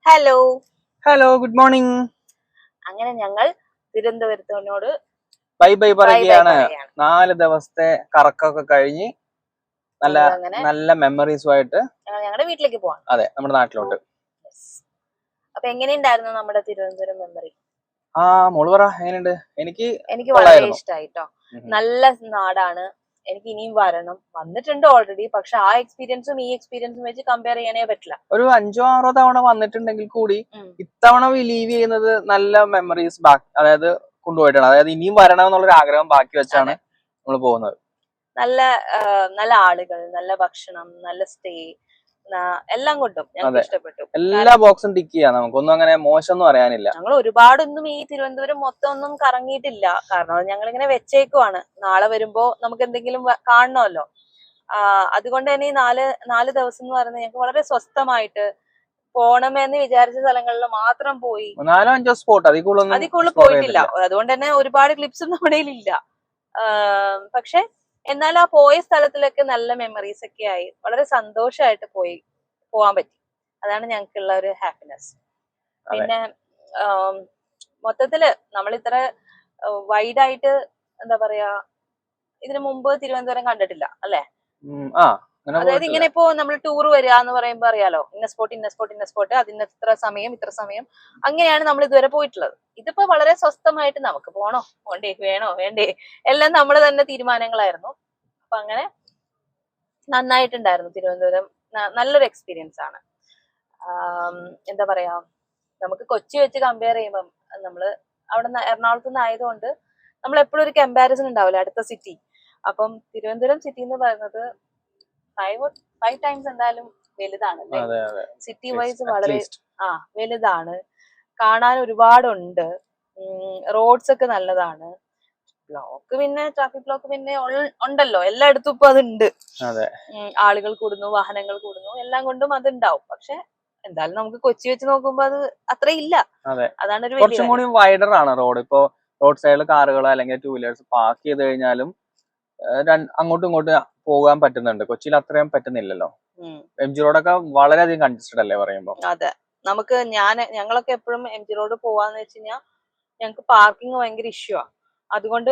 Hello. Hello, good morning. അങ്ങനെ ഞങ്ങൾ തിരുവനന്തപുരത്തോട് bye bye bye bye പറയുകയാണ്. പറയുകയാണ്. 4 ദിവസത്തെ കറക്കമൊക്കെ കഴിഞ്ഞ് നല്ല ഞങ്ങളങ്ങനെ നല്ല മെമ്മറീസുമായിട്ട് ഞങ്ങളുടെ വീട്ടിലേക്ക് പോവാണ്. അതെ നമ്മുടെ നാട്ടിലോട്ട്. അപ്പൊ എങ്ങനെയുണ്ടായിരുന്നു നമ്മുടെ തിരുവനന്തപുരം മെമ്മറി? മോള് പറ എങ്ങനെയുണ്ട്? എനിക്ക് വളരെ കൊള്ളായിരുന്നു. ഇഷ്ടമായിട്ടോ. നല്ല നാടാണ്. എനിക്ക് ഇനിയും വരണം. വന്നിട്ടുണ്ട് ഓൾറെഡി. പക്ഷെ ആ എക്സ്പീരിയൻസും ഈ എക്സ്പീരിയൻസും വെച്ച് കമ്പയർ ചെയ്യാനേ പറ്റില്ല. ഒരു 5-6 തവണ വന്നിട്ടുണ്ടെങ്കിൽ കൂടി ഇത്തവണ ലീവ് ചെയ്യുന്നത് നല്ല മെമ്മറീസ് അതായത് കൊണ്ടുപോയിട്ടാണ്. അതായത് ഇനിയും വരണം എന്നുള്ളൊരു ആഗ്രഹം ബാക്കി വെച്ചാണ് നമ്മൾ പോകുന്നത്. നല്ല നല്ല ആളുകൾ, നല്ല ഭക്ഷണം, നല്ല സ്റ്റേ, എല്ലാം കൊണ്ടും ഞങ്ങൾക്ക് ഇഷ്ടപ്പെട്ടു. എല്ലാ ബോക്സും ടിക്ക് ചെയ്യാം. നമുക്കൊന്നും അങ്ങനെ മോശമൊന്നും അറിയാനില്ല. ഞങ്ങൾ ഒരുപാടൊന്നും ഈ തിരുവനന്തപുരം മൊത്തം ഒന്നും കറങ്ങിയിട്ടില്ല. കാരണം ഞങ്ങൾ ഇങ്ങനെ വെച്ചേക്കുവാണ്. നാളെ വരുമ്പോ നമുക്ക് എന്തെങ്കിലും കാണണമല്ലോ. അതുകൊണ്ട് തന്നെ ഈ നാല് ദിവസം എന്ന് പറയുന്നത് ഞങ്ങൾക്ക് വളരെ സ്വസ്ഥമായിട്ട് പോണമെന്ന് വിചാരിച്ച സ്ഥലങ്ങളിൽ മാത്രം പോയി. 4-5 സ്പോട്ട് അതിൽ കൂടുതൽ പോയിട്ടില്ല. അതുകൊണ്ട് തന്നെ ഒരുപാട് ക്ലിപ്സും നമ്മുടെ ഇല്ല. പക്ഷെ എന്നാൽ ആ പോയ സ്ഥലത്തിലൊക്കെ നല്ല മെമ്മറീസ് ഒക്കെ ആയി വളരെ സന്തോഷമായിട്ട് പോവാൻ പറ്റി. അതാണ് ഞങ്ങൾക്കുള്ള ഒരു ഹാപ്പിനെസ്. പിന്നെ മൊത്തത്തില് നമ്മൾ ഇത്ര വൈഡായിട്ട് എന്താ പറയാ ഇതിനു മുമ്പ് തിരുവനന്തപുരം കണ്ടിട്ടില്ല അല്ലെ? അതായത് ഇങ്ങനെ ഇപ്പോ നമ്മൾ ടൂർ വരിക എന്ന് പറയുമ്പോ അറിയാലോ, ഇന്ന സ്പോട്ട് അതിന് ഇത്ര സമയം അങ്ങനെയാണ് നമ്മൾ ഇതുവരെ പോയിട്ടുള്ളത്. ഇതിപ്പോ വളരെ സ്വസ്ഥമായിട്ട് നമുക്ക് പോണോ വേണോ വേണ്ടേ എല്ലാം നമ്മൾ തന്നെ തീരുമാനങ്ങളായിരുന്നു. അപ്പൊ അങ്ങനെ നന്നായിട്ടുണ്ടായിരുന്നു തിരുവനന്തപുരം. നല്ലൊരു എക്സ്പീരിയൻസ് ആണ്. എന്താ പറയാ, നമുക്ക് കൊച്ചി വെച്ച് കമ്പയർ ചെയ്യുമ്പം നമ്മള് അവിടെ നിന്ന് എറണാകുളത്ത് നിന്ന് ആയതുകൊണ്ട് നമ്മൾ എപ്പോഴും ഒരു കമ്പാരിസൺ ഉണ്ടാവില്ല അടുത്ത സിറ്റി. അപ്പം തിരുവനന്തപുരം സിറ്റി എന്ന് പറയുന്നത് 5 ടൈംസ് എന്തായാലും വലുതാണ്. സിറ്റി വൈസ് വളരെ വലുതാണ്. കാണാൻ ഒരുപാടുണ്ട്. റോഡ്സ് ഒക്കെ നല്ലതാണ്. ട്രാഫിക് ബ്ലോക്ക് പിന്നെ ഉണ്ടല്ലോ എല്ലായിടത്തും. ഇപ്പൊ അതുണ്ട്. ആളുകൾ കൂടുന്നു, വാഹനങ്ങൾ കൂടുന്നു, എല്ലാം കൊണ്ടും അതുണ്ടാവും. പക്ഷെ എന്തായാലും നമുക്ക് കൊച്ചി വെച്ച് നോക്കുമ്പോ അത് അത്ര ഇല്ല. അതാണ് ഒരു കുറച്ചും കൂടി വൈഡർ ആണ് റോഡ്. ഇപ്പൊ റോഡ് സൈഡിൽ കാറുകൾ അല്ലെങ്കിൽ 2 വീലേഴ്സ് പാർക്ക് ചെയ്ത് കഴിഞ്ഞാലും അങ്ങോട്ടും ഇങ്ങോട്ടും പോകാൻ പറ്റുന്നുണ്ട്. കൊച്ചിയിൽ അത്രയും പറ്റുന്നില്ലല്ലോ. MG റോഡൊക്കെ വളരെയധികം കൺജസ്റ്റഡ് അല്ലേ പറയുമ്പോ? അതെ. നമുക്ക് ഞങ്ങളൊക്കെ എപ്പോഴും MG റോഡ് പോവാന്ന് വെച്ച് കഴിഞ്ഞാൽ ഞങ്ങൾക്ക് പാർക്കിംഗ് ഭയങ്കര ഇഷ്യൂ ആണ്. അതുകൊണ്ട്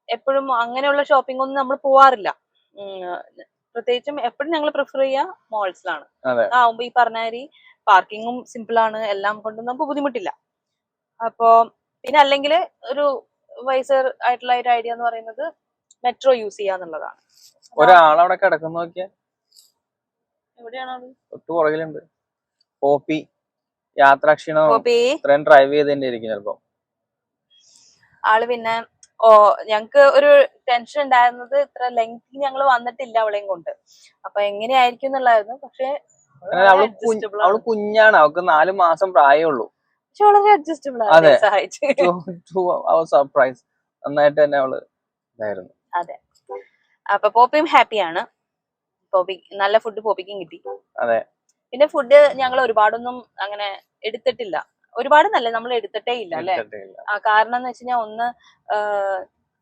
എപ്പോഴും അങ്ങനെയുള്ള ഷോപ്പിംഗ് ഒന്നും നമ്മൾ പോവാറില്ല. പ്രത്യേകിച്ചും എപ്പോഴും ഞങ്ങൾ പ്രിഫർ ചെയ്യുക മോൾസിലാണ്. ആവുമ്പോ ഈ പറഞ്ഞ മാതിരി പാർക്കിങ്ങും സിമ്പിൾ ആണ്. എല്ലാം കൊണ്ടും നമുക്ക് ബുദ്ധിമുട്ടില്ല. അപ്പോ പിന്നെ അല്ലെങ്കിൽ ഒരു വൈസർ ആയിട്ടുള്ള ഒരു ഐഡിയ എന്ന് പറയുന്നത് മെട്രോ യൂസ് ചെയ്യാന്നുള്ളതാണ്. ഒരാളവിടെ കിടക്കുന്നു നോക്കിയാ എവിടെയാണത്? തൊട്ട് പുറകിലുണ്ട്. പോപ്പി യാത്രാക്ഷീണം ഇത്രയും ഡ്രൈവ് ചെയ്തതിന്റെ ആയിരിക്കും ചിലപ്പോ ആള്. പിന്നെ ഞങ്ങക്ക് ഒരു ടെൻഷൻ ഉണ്ടായിരുന്നത് ഇത്ര ലെങ്തി ഞങ്ങൾ വന്നിട്ടില്ല അവളെയും കൊണ്ട്. അപ്പൊ എങ്ങനെയായിരിക്കും എന്നുള്ളായിരുന്നു. പക്ഷെ അവള് കുഞ്ഞാണ്, അവൾക്ക് 4 മാസം പ്രായമുള്ളൂ. പക്ഷെ വളരെ അഡ്ജസ്റ്റബിൾ ആണ്. സർപ്രൈസ് നന്നായിട്ട് തന്നെ അവള് ഇതായിരുന്നു. അതെ. അപ്പൊ പോപ്പിയും ഹാപ്പിയാണ്. പോപ്പി നല്ല ഫുഡ് പോപ്പിക്കും കിട്ടി. അതെ. പിന്നെ ഫുഡ് ഞങ്ങൾ ഒരുപാടൊന്നും അങ്ങനെ എടുത്തിട്ടില്ല. ഒരുപാട് നല്ല നമ്മൾ എടുത്തിട്ടേ ഇല്ല അല്ലെ? കാരണം എന്ന് വെച്ച് കഴിഞ്ഞാൽ ഒന്ന്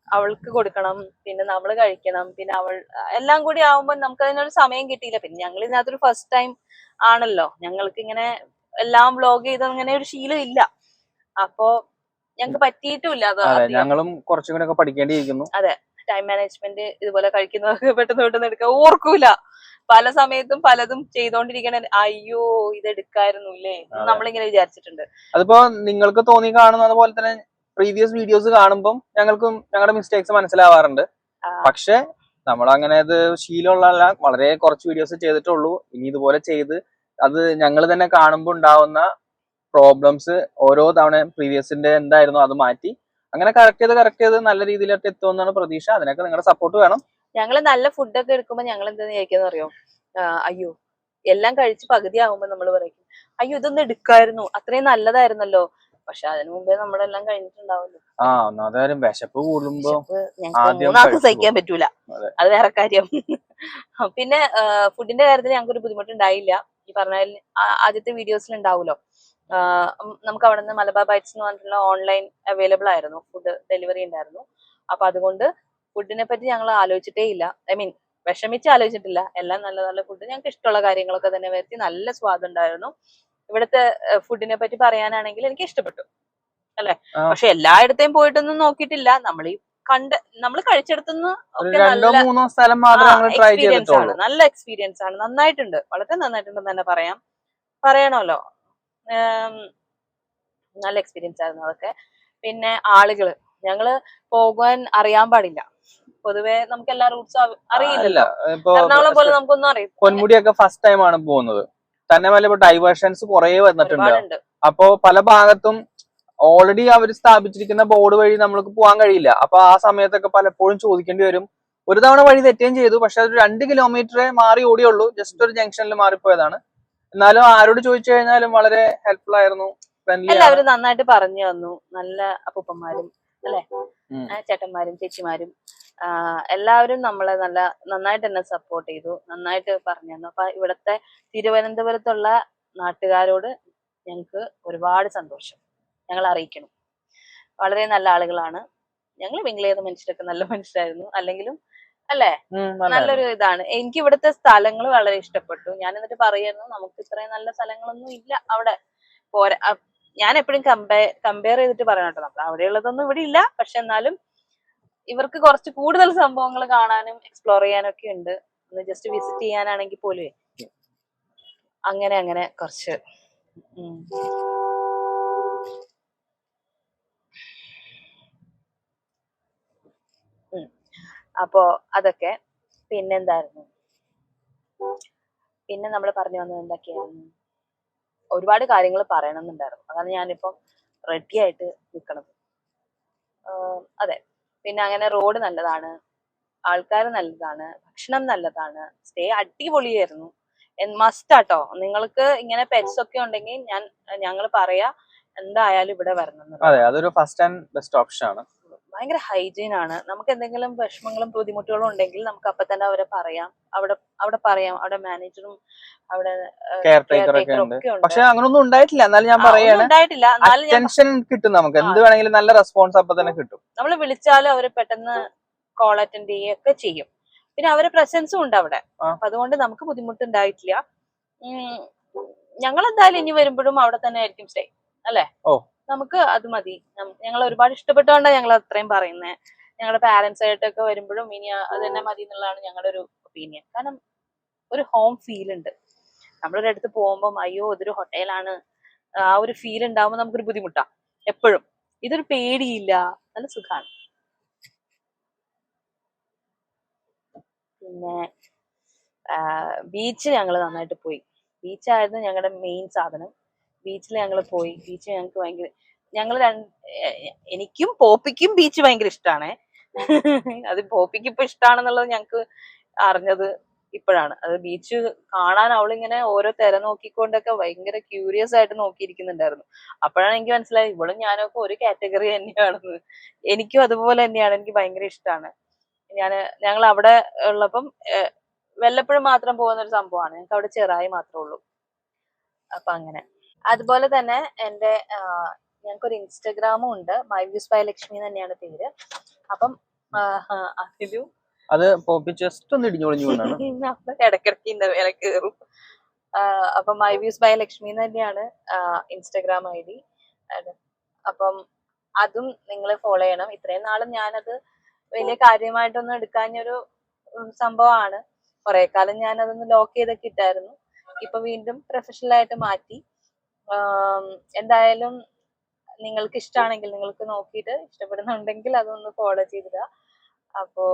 അവൾക്ക് കൊടുക്കണം, പിന്നെ നമ്മൾ കഴിക്കണം, പിന്നെ അവൾ എല്ലാം കൂടി ആവുമ്പോ നമുക്ക് അതിനൊരു സമയം കിട്ടിയില്ല. പിന്നെ ഞങ്ങൾ ഇതിനകത്തൊരു ഫസ്റ്റ് ടൈം ആണല്ലോ. ഞങ്ങൾക്ക് ഇങ്ങനെ എല്ലാം വ്ലോഗ് ചെയ്ത് അങ്ങനെ ഒരു ശീലം ഇല്ല. അപ്പോ ഞങ്ങൾക്ക് പറ്റിയിട്ടുമില്ല. ഞങ്ങളും കുറച്ചും കൂടെ ഒക്കെ പഠിക്കേണ്ടിയിരിക്കുന്നു. അതെ. ടൈം മാനേജ്മെന്റ് ഇതുപോലെ കഴിക്കുന്നതൊക്കെ പെട്ടെന്ന് എടുക്കാൻ ഓർക്കൂല. പല സമയത്തും പലതും ചെയ്തോണ്ടിരിക്കണ അയ്യോ ഇതെടുക്കായിരുന്നു ഇല്ലേ നമ്മളിങ്ങനെ വിചാരിച്ചിട്ടുണ്ട്. അതിപ്പോ നിങ്ങൾക്ക് തോന്നി കാണുന്നത് പോലെ തന്നെ പ്രീവിയസ് വീഡിയോസ് കാണുമ്പോൾ ഞങ്ങൾക്കും ഞങ്ങളുടെ മിസ്റ്റേക്സ് മനസ്സിലാവാറുണ്ട്. പക്ഷെ നമ്മൾ അങ്ങനെ അത് ശീലമുള്ള വളരെ കുറച്ച് വീഡിയോസ് ചെയ്തിട്ടുള്ളൂ. ഇനി ഇതുപോലെ ചെയ്ത് അത് ഞങ്ങൾ തന്നെ കാണുമ്പോൾ ഉണ്ടാവുന്ന പ്രോബ്ലംസ് ഓരോ തവണ പ്രീവിയസിന്റെ എന്തായിരുന്നു അത് മാറ്റി അങ്ങനെ കറക്റ്റ് ചെയ്ത് നല്ല രീതിയിലൊക്കെ എത്തുമെന്നാണ് പ്രതീക്ഷ. അതിനൊക്കെ നിങ്ങളുടെ സപ്പോർട്ട് വേണം. ഞങ്ങള് നല്ല ഫുഡൊക്കെ എടുക്കുമ്പോ ഞങ്ങൾ എന്താ വിചാരിക്കാന്ന് അറിയോ? അയ്യോ എല്ലാം കഴിച്ച് പകുതി ആവുമ്പോ നമ്മൾ പറയും അയ്യോ ഇതൊന്നും എടുക്കായിരുന്നു, അത്രയും നല്ലതായിരുന്നല്ലോ. പക്ഷെ അതിനു മുമ്പേ നമ്മളെല്ലാം കഴിഞ്ഞിട്ടുണ്ടാവുമല്ലോ. വിശപ്പ് കൂടുമ്പോ മൂന്നാൾക്ക് സഹിക്കാൻ പറ്റൂല. അത് വേറെ കാര്യം. പിന്നെ ഫുഡിന്റെ കാര്യത്തിൽ ഞങ്ങൾക്ക് ഒരു ബുദ്ധിമുട്ടുണ്ടായില്ല. ഈ പറഞ്ഞ ആദ്യത്തെ വീഡിയോസിൽ ഉണ്ടാവുമല്ലോ, നമുക്ക് അവിടെ നിന്ന് മലബാർ ബൈറ്റ്സ് എന്ന് പറഞ്ഞിട്ടുള്ള ഓൺലൈൻ അവൈലബിൾ ആയിരുന്നു, ഫുഡ് ഡെലിവറി ഉണ്ടായിരുന്നു. അപ്പൊ അതുകൊണ്ട് ഫുഡിനെ പറ്റി ഞങ്ങൾ ആലോചിച്ചിട്ടേ ഇല്ല. വിഷമിച്ച് ആലോചിച്ചിട്ടില്ല. എല്ലാം നല്ല നല്ല ഫുഡ്, ഞങ്ങൾക്ക് ഇഷ്ടമുള്ള കാര്യങ്ങളൊക്കെ തന്നെ വരുത്തി നല്ല സ്വാദുണ്ടായിരുന്നു. ഇവിടുത്തെ ഫുഡിനെ പറ്റി പറയാനാണെങ്കിൽ എനിക്ക് ഇഷ്ടപ്പെട്ടു അല്ലെ. ആ. പക്ഷെ എല്ലായിടത്തെയും പോയിട്ടൊന്നും നോക്കിയിട്ടില്ല. നമ്മൾ കഴിച്ചെടുത്തുനിന്ന് ഒക്കെ രണ്ടോ നല്ല മൂന്നോ സ്ഥലം മാത്രമേ ഞങ്ങൾ ട്രൈ എക്സ്പീരിയൻസ് ആണ്, ചെയ്തിട്ടുള്ളൂ. നല്ല എക്സ്പീരിയൻസ് ആണ്. നന്നായിട്ടുണ്ട്, വളരെ നന്നായിട്ടുണ്ടെന്ന് തന്നെ പറയണമല്ലോ. നല്ല എക്സ്പീരിയൻസ് ആയിരുന്നു അതൊക്കെ. പിന്നെ ആളുകള്, ഞങ്ങള് പോകാൻ അറിയാൻ പാടില്ല. പൊതുവെ നമുക്ക് എല്ലാ റൂട്ട്സും അറിയില്ലല്ലോ. എറണാകുളം പോലെ നമുക്കൊന്നും അറിയില്ല. പൊന്മുടിയൊക്കെ ഫസ്റ്റ് ടൈം ആണ് പോകുന്നത്. തന്നെ പോലെ ഇപ്പൊ ഡൈവേർഷൻസ് കുറെ വന്നിട്ടുണ്ട്. ഒരുപാടുണ്ട്. അപ്പോ പല ഭാഗത്തും ഓൾറെഡി അവർ സ്ഥാപിച്ചിരിക്കുന്ന ബോർഡ് വഴി നമ്മൾക്ക് പോകാൻ കഴിയില്ല. അപ്പൊ ആ സമയത്തൊക്കെ പലപ്പോഴും ചോദിക്കേണ്ടി വരും. ഒരു തവണ വഴി തെറ്റുകയും ചെയ്തു. പക്ഷെ അത് 2 കിലോമീറ്ററേ മാറി ഓടിയുള്ളൂ. ജസ്റ്റ് ഒരു ജംഗ്ഷനിൽ മാറിപ്പോയതാണ്. എന്നാലും ആരോട് ചോദിച്ചു കഴിഞ്ഞാലും വളരെ ഹെൽപ്ഫുൾ ആയിരുന്നു, ഫ്രണ്ട്ലി. എല്ലാവരും നന്നായിട്ട് പറഞ്ഞു തന്നു. നല്ല അപ്പൂപ്പന്മാരും അല്ലെ, ചേട്ടന്മാരും ചേച്ചിമാരും എല്ലാവരും നമ്മളെ നന്നായിട്ട് എന്നെ സപ്പോർട്ട് ചെയ്തു, നന്നായിട്ട് പറഞ്ഞു തന്നു. അപ്പൊ ഇവിടുത്തെ തിരുവനന്തപുരത്തുള്ള നാട്ടുകാരോട് ഞങ്ങൾക്ക് ഒരുപാട് സന്തോഷം ഞങ്ങൾ അറിയിക്കണം. വളരെ നല്ല ആളുകളാണ്. ഞങ്ങൾ മിങ്കിൾ ചെയ്ത മനുഷ്യരൊക്കെ നല്ല മനുഷ്യരായിരുന്നു. അല്ലെങ്കിലും അല്ലെ, നല്ലൊരു ഇതാണ്. എനിക്ക് ഇവിടുത്തെ സ്ഥലങ്ങൾ വളരെ ഇഷ്ടപ്പെട്ടു. ഞാൻ എന്നിട്ട് പറയായിരുന്നു, നമുക്ക് ഇത്രയും നല്ല സ്ഥലങ്ങളൊന്നും ഇല്ല അവിടെ. പോരാ, ഞാൻ എപ്പോഴും കമ്പയർ ചെയ്തിട്ട് പറയണം കേട്ടോ, നമ്മൾ അവിടെയുള്ളതൊന്നും ഇവിടെ ഇല്ല. പക്ഷെ എന്നാലും ഇവർക്ക് കുറച്ച് കൂടുതൽ സംഭവങ്ങൾ കാണാനും എക്സ്പ്ലോർ ചെയ്യാനും ഒക്കെ ഉണ്ട്. ഒന്ന് ജസ്റ്റ് വിസിറ്റ് ചെയ്യാനാണെങ്കിൽ പോലും അങ്ങനെ കുറച്ച് അപ്പോ അതൊക്കെ. പിന്നെന്തായിരുന്നു, പിന്നെ നമ്മൾ പറഞ്ഞു വന്നത് എന്തൊക്കെയായിരുന്നു, ഒരുപാട് കാര്യങ്ങൾ പറയണമെന്നുണ്ടായിരുന്നു. അതാണ് ഞാനിപ്പം റെഡി ആയിട്ട് നിൽക്കണത്. അതെ. പിന്നെ അങ്ങനെ റോഡ് നല്ലതാണ്, ആൾക്കാർ നല്ലതാണ്, ഭക്ഷണം നല്ലതാണ്, സ്റ്റേ അടിപൊളിയായിരുന്നു. മസ്റ്റാട്ടോ, നിങ്ങൾക്ക് ഇങ്ങനെ പെറ്റ്സ് ഒക്കെ ഉണ്ടെങ്കിൽ ഞങ്ങൾ പറയാ എന്തായാലും ഇവിടെ വരണം. അതെ, അതൊരു ഫസ്റ്റ് ആൻഡ് ബെസ്റ്റ് ഓപ്ഷൻ ആണ്. ഭയങ്കര ഹൈജീൻ ആണ്. നമുക്ക് എന്തെങ്കിലും വിഷമങ്ങളും ബുദ്ധിമുട്ടുകളും ഉണ്ടെങ്കിൽ നമുക്ക് അപ്പൊ തന്നെ അവരെ പറയാം. അവിടെ പറയാം. അവിടെ മാനേജറും അവിടെ കെയർ ടേക്കർ ഒക്കെ ഉണ്ട്. പക്ഷെ അങ്ങനൊന്നും ഉണ്ടായിട്ടില്ല. എന്നാലും ഞാൻ പറയാണ്, അറ്റൻഷൻ കിട്ടും നമുക്ക്. എന്ത് വേണമെങ്കിലും നല്ല റെസ്പോൺസ് അപ്പൊ തന്നെ കിട്ടും. നമ്മൾ വിളിച്ചാലും അവര് പെട്ടെന്ന് കോൾ അറ്റൻഡ് ചെയ്യുകയൊക്കെ ചെയ്യും. പിന്നെ അവരെ പ്രസൻസും ഉണ്ട് അവിടെ. അപ്പൊ അതുകൊണ്ട് നമുക്ക് ബുദ്ധിമുട്ടുണ്ടായിട്ടില്ല. ഞങ്ങൾ എന്തായാലും ഇനി വരുമ്പോഴും അവിടെ തന്നെ ആയിരിക്കും സ്റ്റേ അല്ലെ. നമുക്ക് അത് മതി. ഞങ്ങൾ ഒരുപാട് ഇഷ്ടപ്പെട്ടുകൊണ്ടാണ് ഞങ്ങൾ അത്രയും പറയുന്നത്. ഞങ്ങളുടെ പാരന്റ്സ് ആയിട്ടൊക്കെ വരുമ്പോഴും ഇനി അത് തന്നെ മതി എന്നുള്ളതാണ് ഞങ്ങളുടെ ഒരു ഒപ്പീനിയൻ. കാരണം ഒരു ഹോം ഫീൽ ഉണ്ട്. നമ്മളൊരിടത്ത് പോകുമ്പോൾ അയ്യോ ഇതൊരു ഹോട്ടലാണ്, ആ ഒരു ഫീൽ ഉണ്ടാവുമ്പോൾ നമുക്കൊരു ബുദ്ധിമുട്ടാ എപ്പോഴും. ഇതൊരു പേടിയില്ല, നല്ല സുഖമാണ്. പിന്നെ ബീച്ച് ഞങ്ങൾ നന്നായിട്ട് പോയി. ബീച്ചായിരുന്നു ഞങ്ങളുടെ മെയിൻ സാധനം. ബീച്ചിൽ ഞങ്ങൾ പോയി. ബീച്ച് ഞങ്ങൾക്ക് ഭയങ്കര, എനിക്കും പോപ്പിക്കും ബീച്ച് ഭയങ്കര ഇഷ്ടമാണ്. അത് പോപ്പിക്ക് ഇപ്പൊ ഇഷ്ടമാണെന്നുള്ളത് ഞങ്ങക്ക് അറിഞ്ഞത് ഇപ്പോഴാണ്. അത് ബീച്ച് കാണാൻ അവളിങ്ങനെ ഓരോ തിര നോക്കിക്കൊണ്ടൊക്കെ ഭയങ്കര ക്യൂരിയസ് ആയിട്ട് നോക്കിയിരിക്കുന്നുണ്ടായിരുന്നു. അപ്പോഴാണ് എനിക്ക് മനസ്സിലായി ഇവളും ഞാനൊക്കെ ഒരു കാറ്റഗറി തന്നെയാണെന്ന്. എനിക്കും അതുപോലെ തന്നെയാണ്, എനിക്ക് ഭയങ്കര ഇഷ്ടമാണ്. ഞങ്ങൾ അവിടെ ഉള്ളപ്പം വല്ലപ്പോഴും മാത്രം പോകുന്ന ഒരു സംഭവമാണ്. ഞങ്ങൾക്ക് അവിടെ ചെറായി മാത്രമേ ഉള്ളൂ. അപ്പൊ അങ്ങനെ. അതുപോലെ തന്നെ ഞങ്ങൾക്കൊരു ഇൻസ്റ്റഗ്രാമും ഉണ്ട്. മൈ വ്യൂസ് ബൈ ലക്ഷ്മി തന്നെയാണ് പേര്. അപ്പം അതിലും അത് ജസ്റ്റ് ഒന്ന് ഇടിഞ്ഞൊളിഞ്ഞു ഇടയ്ക്കിടയ്ക്ക് ഇന്ന വില കയറും. അപ്പൊ മൈ വ്യൂസ് ബൈ ലക്ഷ്മി തന്നെയാണ് ഇൻസ്റ്റഗ്രാം ID. അപ്പം അതും നിങ്ങൾ ഫോളോ ചെയ്യണം. ഇത്രയും നാളും ഞാനത് വലിയ കാര്യമായിട്ടൊന്നും എടുക്കാഞ്ഞൊരു സംഭവമാണ്. കുറെ കാലം ഞാൻ അതൊന്ന് ലോക്ക് ചെയ്തൊക്കെ ഇട്ടായിരുന്നു. ഇപ്പൊ വീണ്ടും പ്രൊഫഷണൽ ആയിട്ട് മാറ്റി. എന്തായാലും നിങ്ങൾക്ക് ഇഷ്ടമാണെങ്കിൽ, നിങ്ങൾക്ക് നോക്കിയിട്ട് ഇഷ്ടപ്പെടുന്നുണ്ടെങ്കിൽ അതൊന്ന് ഫോളോ ചെയ്തിടുക. അപ്പോ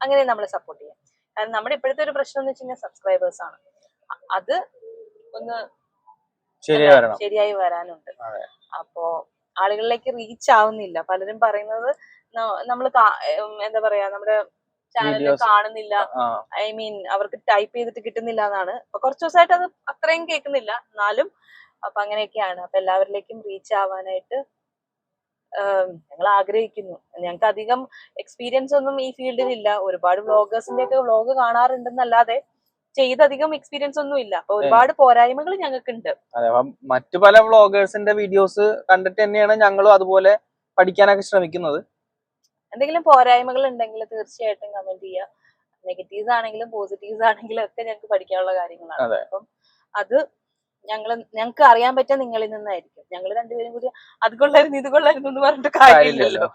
അങ്ങനെ നമ്മളെ സപ്പോർട്ട് ചെയ്യാം. കാരണം നമ്മുടെ ഇപ്പോഴത്തെ ഒരു പ്രശ്നം എന്ന് വെച്ച് കഴിഞ്ഞാൽ സബ്സ്ക്രൈബേഴ്സ് ആണ്. അത് ഒന്ന് ശരിയായി വരാനുണ്ട്. അപ്പോ ആളുകളിലേക്ക് റീച്ച് ആവുന്നില്ല. പലരും പറയുന്നത് നമ്മൾ എന്താ പറയാ, നമ്മുടെ ചാനലിൽ കാണുന്നില്ല, ഐ മീൻ അവർക്ക് ടൈപ്പ് ചെയ്തിട്ട് കിട്ടുന്നില്ല എന്നാണ്. അപ്പൊ കുറച്ച് ദിവസമായിട്ട് അത് അത്രയും കേൾക്കുന്നില്ല. എന്നാലും അപ്പൊ അങ്ങനെയൊക്കെയാണ്. അപ്പൊ എല്ലാവരിലേക്കും റീച്ച് ആവാനായിട്ട് ഞങ്ങൾ ആഗ്രഹിക്കുന്നു. ഞങ്ങൾക്ക് അധികം എക്സ്പീരിയൻസ് ഒന്നും ഈ ഫീൽഡിൽ ഇല്ല. ഒരുപാട് വ്ളോഗേഴ്സിന്റെ ഒക്കെ വ്ളോഗ് കാണാറുണ്ടെന്നല്ലാതെ ചെയ്തധികം എക്സ്പീരിയൻസ് ഒന്നും ഇല്ല. അപ്പൊ ഒരുപാട് പോരായ്മകൾ ഞങ്ങൾക്ക് ഉണ്ട്. മറ്റു പല വ്ളോഗേഴ്സിന്റെ വീഡിയോസ് കണ്ടിട്ട് തന്നെയാണ് ഞങ്ങളും അതുപോലെ പഠിക്കാനൊക്കെ ശ്രമിക്കുന്നത്. എന്തെങ്കിലും പോരായ്മകൾ ഉണ്ടെങ്കിൽ തീർച്ചയായിട്ടും കമന്റ് ചെയ്യുക. നെഗറ്റീവ്സ് ആണെങ്കിലും പോസിറ്റീവ്സ് ആണെങ്കിലും ഒക്കെ ഞങ്ങൾക്ക് പഠിക്കാനുള്ള കാര്യങ്ങളാണ്. അപ്പം അത് ഞങ്ങൾക്ക് അറിയാൻ പറ്റുക നിങ്ങളിൽ നിന്നായിരിക്കും. ഞങ്ങൾ രണ്ടുപേരും കൂടി അത് കൊള്ളായിരുന്നു ഇത് കൊള്ളായിരുന്നു എന്ന് പറഞ്ഞിട്ട് കാര്യമില്ലല്ലോ.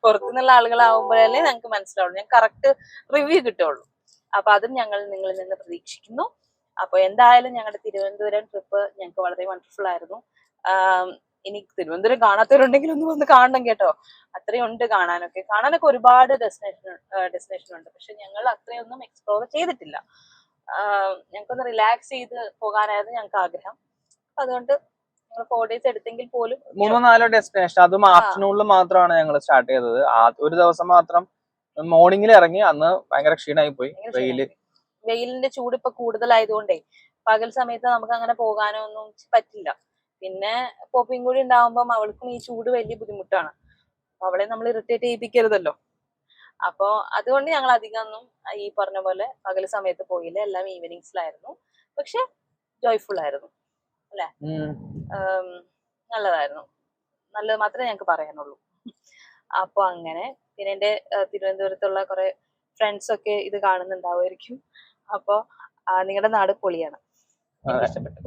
പുറത്തുനിന്നുള്ള ആളുകളാവുമ്പോഴല്ലേ ഞങ്ങൾക്ക് മനസ്സിലാവുള്ളൂ, ഞങ്ങൾക്ക് കറക്റ്റ് റിവ്യൂ കിട്ടുള്ളൂ. അപ്പൊ അതും ഞങ്ങൾ നിങ്ങളിൽ നിന്ന് പ്രതീക്ഷിക്കുന്നു. അപ്പൊ എന്തായാലും ഞങ്ങളുടെ തിരുവനന്തപുരം ട്രിപ്പ് ഞങ്ങൾക്ക് വളരെ വണ്ടർഫുൾ ആയിരുന്നു. ഇനി തിരുവനന്തപുരം കാണാത്തവരുണ്ടെങ്കിൽ ഒന്ന് വന്ന് കാണണം കേട്ടോ. അത്രയും ഉണ്ട് കാണാനൊക്കെ ഒരുപാട് ഡെസ്റ്റിനേഷൻ ഉണ്ട്. പക്ഷെ ഞങ്ങൾ അത്രയൊന്നും എക്സ്പ്ലോർ ചെയ്തിട്ടില്ല. ഞങ്ങൾക്കൊന്ന് റിലാക്സ് ചെയ്ത് പോകാനായിരുന്നു ഞങ്ങൾക്ക് ആഗ്രഹം. അപ്പൊ അതുകൊണ്ട് ഞങ്ങൾ 4 days എടുത്തെങ്കിൽ പോലും 3-4 ഡെസ്റ്റിനേഷൻ, അതും ആഫ്റ്റർനൂണിൽ മാത്രമാണ് ഞങ്ങൾ സ്റ്റാർട്ട് ചെയ്തത്. ഒരു ദിവസം മാത്രം മോർണിംഗിൽ ഇറങ്ങി, അന്ന് ഭയങ്കര ക്ഷീണമായി പോയി. വെയിലിന്റെ ചൂട് ഇപ്പൊ കൂടുതലായതുകൊണ്ടേ പകൽ സമയത്ത് നമുക്ക് അങ്ങനെ പോകാനോ ഒന്നും പറ്റില്ല. പിന്നെ പോപ്പിയും കൂടി ഉണ്ടാവുമ്പം അവൾക്കും ഈ ചൂട് വലിയ ബുദ്ധിമുട്ടാണ്. അവളെ നമ്മൾ ഇറിറ്റേറ്റ് ചെയ്യിപ്പിക്കരുതല്ലോ. അപ്പോ അതുകൊണ്ട് ഞങ്ങൾ അധികം ഒന്നും ഈ പറഞ്ഞ പോലെ പകൽ സമയത്ത് പോയില്ല, എല്ലാം ഈവനിങ്സിലായിരുന്നു. പക്ഷെ ജോയ്ഫുൾ ആയിരുന്നു അല്ലെ, നല്ലതായിരുന്നു. നല്ലത് മാത്രമേ ഞങ്ങൾക്ക് പറയാനുള്ളൂ. അപ്പൊ അങ്ങനെ പിന്നെ എന്റെ തിരുവനന്തപുരത്തുള്ള കുറെ ഫ്രണ്ട്സ് ഒക്കെ ഇത് കാണുന്നുണ്ടാവുമായിരിക്കും. അപ്പൊ നിങ്ങളുടെ നാട് പൊളിയാണ്, എനിക്ക് ഇഷ്ടപ്പെട്ടു.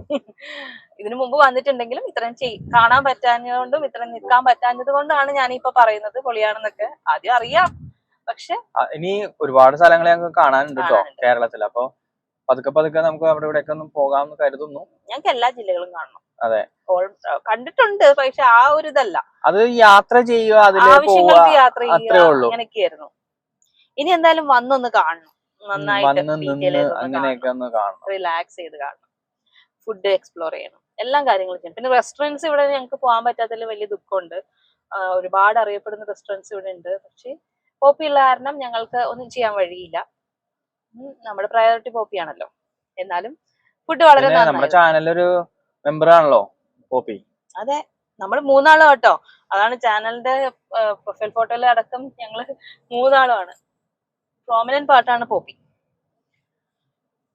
ഇതിനു മുമ്പ് വന്നിട്ടുണ്ടെങ്കിലും ഇത്രയും കാണാൻ പറ്റാഞ്ഞതുകൊണ്ടും ഇത്രയും നിൽക്കാൻ പറ്റാഞ്ഞത് കൊണ്ടാണ് ഞാനിപ്പോ പറയുന്നത് പൊളിയാണെന്നൊക്കെ. ആദ്യം അറിയാം, പക്ഷെ ഇനി ഒരുപാട് സ്ഥലങ്ങൾ ഞങ്ങൾക്ക് കാണാനുണ്ട് കേട്ടോ കേരളത്തിൽ. അപ്പൊ പതുക്കെ നമുക്ക് അവിടെ ഇവിടെയൊക്കെ ഒന്ന് പോകാമെന്ന് കരുതുന്നു. ഞങ്ങൾക്ക് എല്ലാ ജില്ലകളും കാണണം. അതെ, കണ്ടിട്ടുണ്ട്, പക്ഷെ ആ ഒരു ഇതല്ല, അത് യാത്ര ചെയ്യുക, ആവശ്യങ്ങൾക്ക് യാത്ര ചെയ്യുക, അങ്ങനെയൊക്കെയായിരുന്നു. ഇനി എന്തായാലും വന്നൊന്ന് കാണണം, നന്നായിട്ട് അങ്ങനെയൊക്കെ ഒന്ന് കാണണം, റിലാക്സ് ചെയ്ത് കാണണം, ഫുഡ് എക്സ്പ്ലോർ ചെയ്യണം, എല്ലാ കാര്യങ്ങളും ചെയ്യണം. പിന്നെ റെസ്റ്റോറൻറ്റ്സ് ഇവിടെ ഞങ്ങൾക്ക് പോകാൻ പറ്റാത്തതിൽ വലിയ ദുഃഖമുണ്ട്. ഒരുപാട് അറിയപ്പെടുന്ന റെസ്റ്റോറൻറ്റ്സ് ഇവിടെ ഉണ്ട്, പക്ഷെ പോപ്പി ഉള്ള കാരണം ഞങ്ങൾക്ക് ഒന്നും ചെയ്യാൻ വഴിയില്ല. നമ്മുടെ പ്രയോറിറ്റി പോപ്പിയാണല്ലോ. എന്നാലും ഫുഡ് വളരെ നമ്മുടെ ചാനലൊരു മെമ്പർ ആണല്ലോ പോപ്പി. അതെ, നമ്മൾ 3 ആളും കേട്ടോ. അതാണ് ചാനലിന്റെ പ്രൊഫൈൽ ഫോട്ടോയിൽ അടക്കം ഞങ്ങള് 3 ആളുമാണ്. പ്രോമിനന്റ് പാർട്ടാണ്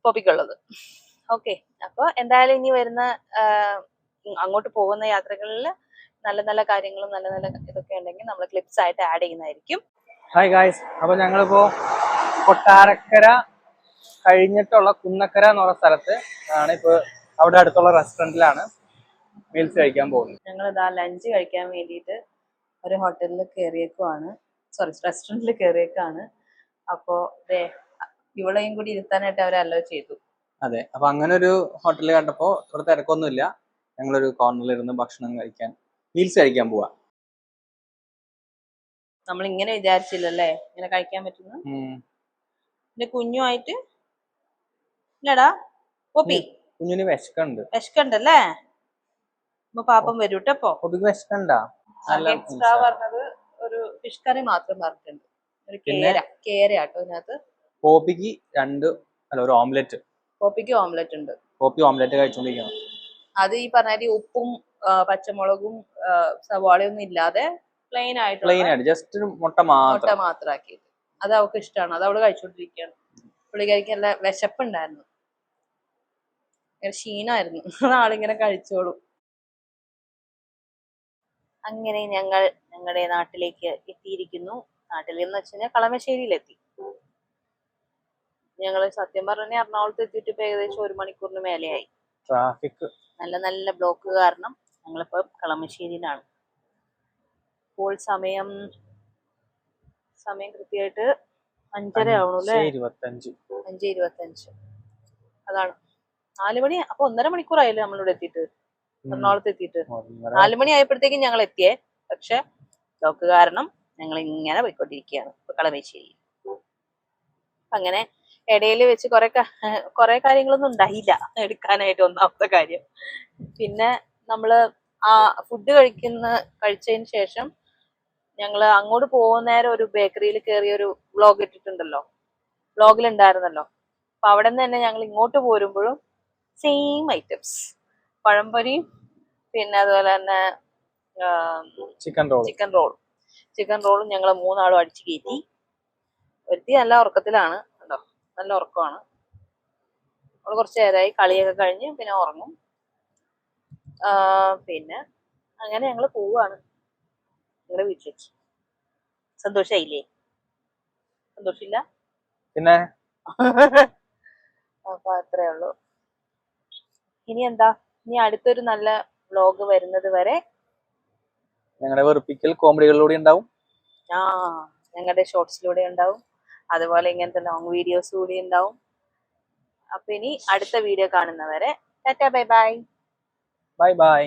പോപ്പിക്കുള്ളത്. ഓക്കെ, അപ്പൊ എന്തായാലും ഇനി വരുന്ന അങ്ങോട്ട് പോകുന്ന യാത്രകളിൽ നല്ല നല്ല കാര്യങ്ങളും നല്ല നല്ല ഇതൊക്കെ ഉണ്ടെങ്കിൽ നമ്മൾ ക്ലിപ്സ് ആയിട്ട് ആഡ് ചെയ്യുന്നതായിരിക്കും. ഹായ് ഗായ്സ്, അപ്പൊ ഞങ്ങളിപ്പോ കൊട്ടാരക്കര കഴിഞ്ഞിട്ടുള്ള കുന്നക്കര എന്ന് പറഞ്ഞ സ്ഥലത്ത് ആണ്. ഇപ്പൊ അവിടെ അടുത്തുള്ള റെസ്റ്റോറന്റിലാണ് മീൽസ് കഴിക്കാൻ പോകുന്നത്. ഞങ്ങൾ ഇതാ ലഞ്ച് കഴിക്കാൻ വേണ്ടിയിട്ട് ഒരു ഹോട്ടലിൽ കയറിയേക്കുവാണ്, റെസ്റ്റോറന്റിൽ കയറിയേക്കാണ്. അപ്പോ ഇവളെയും കൂടി ഇരുത്താനായിട്ട് അവർ അലോ ചെയ്തു. അതെ, അപ്പൊ അങ്ങനെ ഒരു ഹോട്ടലിൽ കണ്ടപ്പോ ഇവിടെ തിരക്കൊന്നുമില്ല. ഞങ്ങളൊരു കോർണറിൽ ഇരുന്ന് ഭക്ഷണം കഴിക്കാൻ, മീൽസ് കഴിക്കാൻ പോവാ. നമ്മൾ ഇങ്ങനെ വിചാരിച്ചില്ലല്ലേ ഇങ്ങനെ കഴിക്കാൻ പറ്റുന്നു. പിന്നെ കുഞ്ഞുമായിട്ട് ഇല്ലടാ പോപ്പി, കുഞ്ഞിന് വിശക്കണ്ടല്ലേ? അപ്പൊ പാപ്പം വരും കേട്ടോ. വിശക്കണ്ടാ? എക്സ്ട്രാ പറഞ്ഞത് ഒരു ഫിഷ് കറി മാത്രം പറഞ്ഞിട്ടുണ്ട്, ഒരു കേരയാട്ടോ ഇതിനകത്ത്. പോപ്പിക്ക് ഒരു ഓംലെറ്റ്. പോപ്പിക്ക് ഓംലെറ്റ് ഉണ്ട്. പോപ്പി ഓംലെറ്റ് കഴിച്ചോണ്ടിരിക്കണം. അത് ഈ പറഞ്ഞ ഉപ്പും പച്ചമുളകും സവാളയൊന്നും ഇല്ലാതെ പ്ലെയിൻ ആയിട്ട് ജസ്റ്റ് മുട്ട മാത്രമാക്കിയിട്ട്. അത് അവൾക്ക് ഇഷ്ടമാണ്, അത് അവള് കഴിച്ചോണ്ടിരിക്കുകയാണ്. പുള്ളിക്കാരിക്ക് നല്ല വിശപ്പുണ്ടായിരുന്നു, ക്ഷീണമായിരുന്നു, ആളിങ്ങനെ കഴിച്ചോളൂ. അങ്ങനെ ഞങ്ങൾ ഞങ്ങളുടെ നാട്ടിലേക്ക് എത്തിയിരിക്കുന്നു. നാട്ടിൽ എന്ന് വെച്ച് കഴിഞ്ഞാൽ കളമശ്ശേരിയിലെത്തി. ഞങ്ങള് സത്യം പറഞ്ഞ എറണാകുളത്ത് എത്തിയിട്ട് ഇപ്പൊ ഏകദേശം 1 മണിക്കൂറിന് മേലെയായി. ട്രാഫിക് നല്ല ബ്ലോക്ക് കാരണം ഞങ്ങളിപ്പോ കളമശ്ശേരിയിലാണ്. ഇപ്പോൾ സമയം കൃത്യമായിട്ട് 5:30 ആവണു അല്ലേ? 5:25. അതാണ് 4 മണി. അപ്പൊ 1.5 മണിക്കൂറായില്ലേ നമ്മളിവിടെ എത്തിയിട്ട്, എറണാകുളത്ത് എത്തിയിട്ട്. 4 മണി ആയപ്പോഴത്തേക്കും ഞങ്ങൾ എത്തിയേ. പക്ഷെ ബ്ലോക്ക് കാരണം ഞങ്ങൾ ഇങ്ങനെ പോയിക്കൊണ്ടിരിക്കുകയാണ് ഇപ്പൊ കളമശ്ശേരി. അങ്ങനെ ഇടയിൽ വെച്ച് കുറെ കാര്യങ്ങളൊന്നും ഉണ്ടായില്ല എടുക്കാനായിട്ട്, ഒന്നാമത്തെ കാര്യം. പിന്നെ നമ്മള് ആ ഫുഡ് കഴിച്ചതിന് ശേഷം ഞങ്ങള് അങ്ങോട്ട് പോകുന്ന നേരം ഒരു ബേക്കറിയിൽ കയറിയ ഒരു വ്ളോഗ് ഇട്ടിട്ടുണ്ടല്ലോ, വ്ളോഗിലുണ്ടായിരുന്നല്ലോ. അപ്പൊ അവിടെ നിന്ന് തന്നെ ഞങ്ങൾ ഇങ്ങോട്ട് പോരുമ്പോഴും സെയിം ഐറ്റംസ്, പഴംപൊരിയും പിന്നെ അതുപോലെ തന്നെ ചിക്കൻ റോളും ഞങ്ങൾ 3 ആളും അടിച്ചു കയറ്റി. ഒരുത്തി നല്ല ഉറക്കത്തിലാണ് കേട്ടോ, നല്ല ഉറക്കമാണ്. അവള് കുറച്ചു നേരമായി കളിയൊക്കെ കഴിഞ്ഞ് പിന്നെ ഉറങ്ങും. പിന്നെ അങ്ങനെ ഞങ്ങള് പോവാണ് ഞങ്ങളുടെ വീട്ടിലേക്ക്. സന്തോഷായില്ലേ? സന്തോഷില്ല പിന്നെ? അപ്പൊ അത്രേ ഉള്ളൂ. ഇനി എന്താ ഇനി അടുത്തൊരു നല്ല വ്ലോഗ് വരുന്നത് വരെ ഞങ്ങളുടെ വെറുപ്പിക്കൽ കോമഡികളിലൂടെ ഉണ്ടാവും. ഞങ്ങളുടെ ഷോർട്സിലൂടെ ഉണ്ടാവും, അതുപോലെ ഇങ്ങനത്തെ ലോങ് വീഡിയോസ് കൂടി ഉണ്ടാവും. അപ്പൊ ഇനി അടുത്ത വീഡിയോ കാണുന്നവരെ tata bye bye. Bye bye.